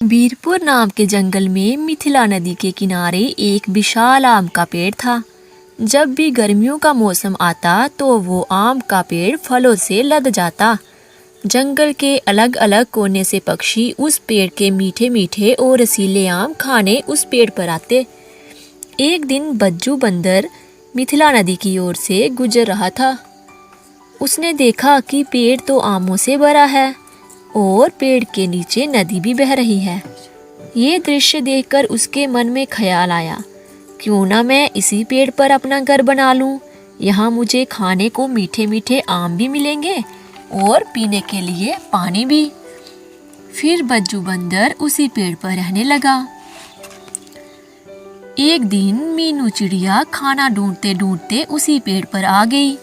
बीरपुर नाम के जंगल में मिथिला नदी के किनारे एक विशाल आम का पेड़ था। जब भी गर्मियों का मौसम आता तो वो आम का पेड़ फलों से लद जाता। जंगल के अलग अलग कोने से पक्षी उस पेड़ के मीठे मीठे और रसीले आम खाने उस पेड़ पर आते। एक दिन बज्जू बंदर मिथिला नदी की ओर से गुजर रहा था। उसने देखा कि पेड़ तो आमों से भरा है और पेड़ के नीचे नदी भी बह रही है। ये दृश्य देखकर उसके मन में ख्याल आया, क्यों ना मैं इसी पेड़ पर अपना घर बना लूं। यहाँ मुझे खाने को मीठे मीठे आम भी मिलेंगे और पीने के लिए पानी भी। फिर बज्जू बंदर उसी पेड़ पर रहने लगा। एक दिन मीनू चिड़िया खाना ढूंढते ढूंढते उसी पेड़ पर आ गई।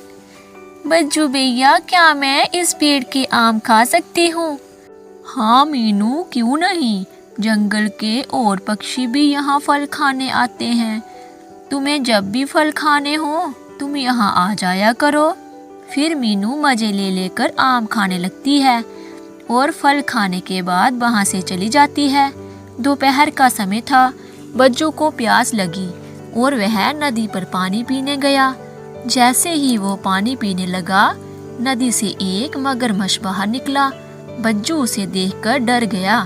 बज्जू भैया, क्या मैं इस पेड़ के आम खा सकती हूँ? हाँ मीनू, क्यों नहीं, जंगल के और पक्षी भी यहाँ फल खाने आते हैं। तुम्हें जब भी फल खाने हो तुम यहाँ आ जाया करो। फिर मीनू मजे ले लेकर आम खाने लगती है और फल खाने के बाद वहाँ से चली जाती है। दोपहर का समय था। बज्जू को प्यास लगी और वह नदी पर पानी पीने गया। जैसे ही वो पानी पीने लगा, नदी से एक मगरमच्छ बाहर निकला। बज्जू उसे देखकर डर गया।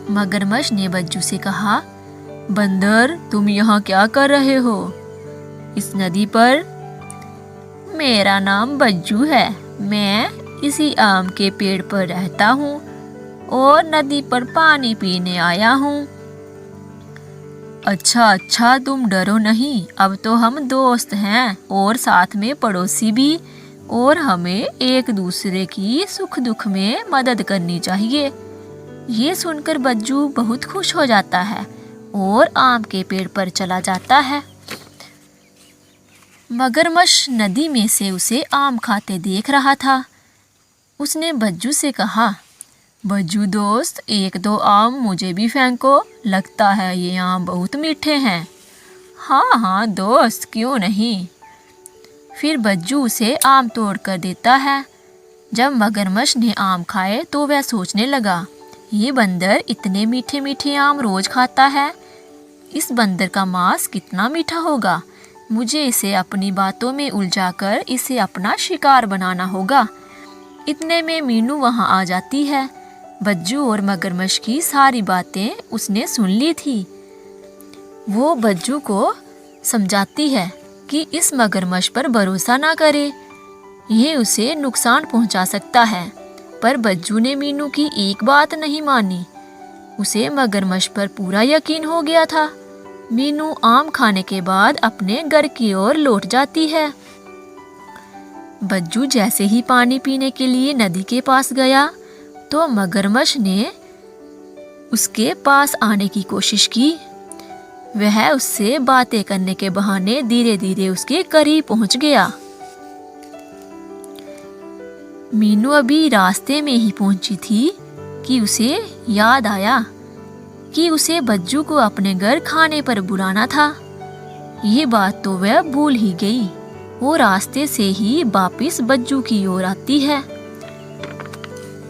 मगरमच्छ ने बज्जू से कहा, बंदर, तुम यहाँ क्या कर रहे हो इस नदी पर? मेरा नाम बज्जू है, मैं इसी आम के पेड़ पर रहता हूँ और नदी पर पानी पीने आया हूँ। अच्छा, तुम डरो नहीं, अब तो हम दोस्त हैं और साथ में पड़ोसी भी, और हमें एक दूसरे की सुख दुख में मदद करनी चाहिए। ये सुनकर बज्जू बहुत खुश हो जाता है और आम के पेड़ पर चला जाता है। मगरमच्छ नदी में से उसे आम खाते देख रहा था। उसने बज्जू से कहा, बज्जू दोस्त, एक दो आम मुझे भी फेंको, लगता है ये आम बहुत मीठे हैं। हाँ दोस्त, क्यों नहीं। फिर बज्जू उसे आम तोड़ कर देता है। जब मगरमच्छ ने आम खाए तो वह सोचने लगा, ये बंदर इतने मीठे मीठे आम रोज खाता है, इस बंदर का मांस कितना मीठा होगा। मुझे इसे अपनी बातों में उलझाकर इसे अपना शिकार बनाना होगा। इतने में मीनू वहाँ आ जाती है। बज्जू और मगरमच्छ की सारी बातें उसने सुन ली थी। वो बज्जू को समझाती है कि इस मगरमच्छ पर भरोसा ना करे, ये उसे नुकसान पहुंचा सकता है। पर बज्जू ने मीनू की एक बात नहीं मानी। उसे मगरमच्छ पर पूरा यकीन हो गया था। मीनू आम खाने के बाद अपने घर की ओर लौट जाती है। बज्जू जैसे ही पानी पीने के लिए नदी के पास गया तो मगरमच्छ ने उसके पास आने की कोशिश की। वह उससे बातें करने के बहाने धीरे धीरे उसके करीब पहुंच गया। मीनू अभी रास्ते में ही पहुंची थी कि उसे याद आया कि उसे बज्जू को अपने घर खाने पर बुलाना था। ये बात तो वह भूल ही गई। वो रास्ते से ही वापिस बज्जू की ओर आती है।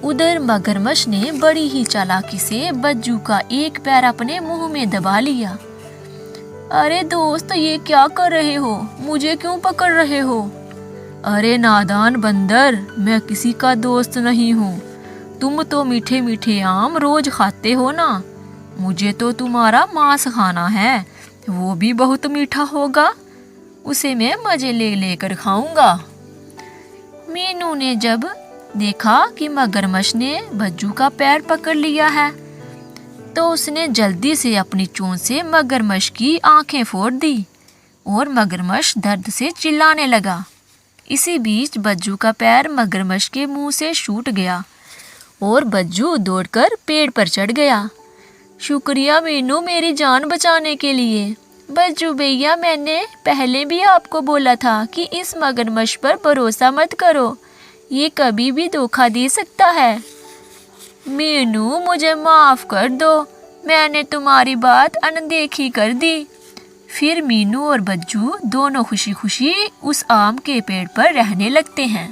उधर मगरमच्छ ने बड़ी ही चालाकी से बज्जू का एक पैर अपने मुंह में दबा लिया। अरे दोस्त, ये क्या कर रहे हो? मुझे क्यों पकड़ रहे हो? अरे नादान बंदर, मैं किसी का दोस्त नहीं हूँ। तुम तो मीठे मीठे आम रोज खाते हो ना। मुझे तो तुम्हारा मांस खाना है, वो भी बहुत मीठा होगा। उसे मैं मजे ले लेकर खाऊंगा। मीनू ने जब देखा कि मगरमच्छ ने बज्जू का पैर पकड़ लिया है तो उसने जल्दी से अपनी चोंच से मगरमच्छ की आंखें फोड़ दी और मगरमच्छ दर्द से चिल्लाने लगा। इसी बीच बज्जू का पैर मगरमच्छ के मुंह से छूट गया और बज्जू दौड़कर पेड़ पर चढ़ गया। शुक्रिया मीनू, मेरी जान बचाने के लिए। बज्जू भैया, मैंने पहले भी आपको बोला था कि इस मगरमच्छ पर भरोसा मत करो, ये कभी भी धोखा दे सकता है। मीनू, मुझे माफ कर दो, मैंने तुम्हारी बात अनदेखी कर दी। फिर मीनू और बज्जू दोनों खुशी खुशी उस आम के पेड़ पर रहने लगते हैं।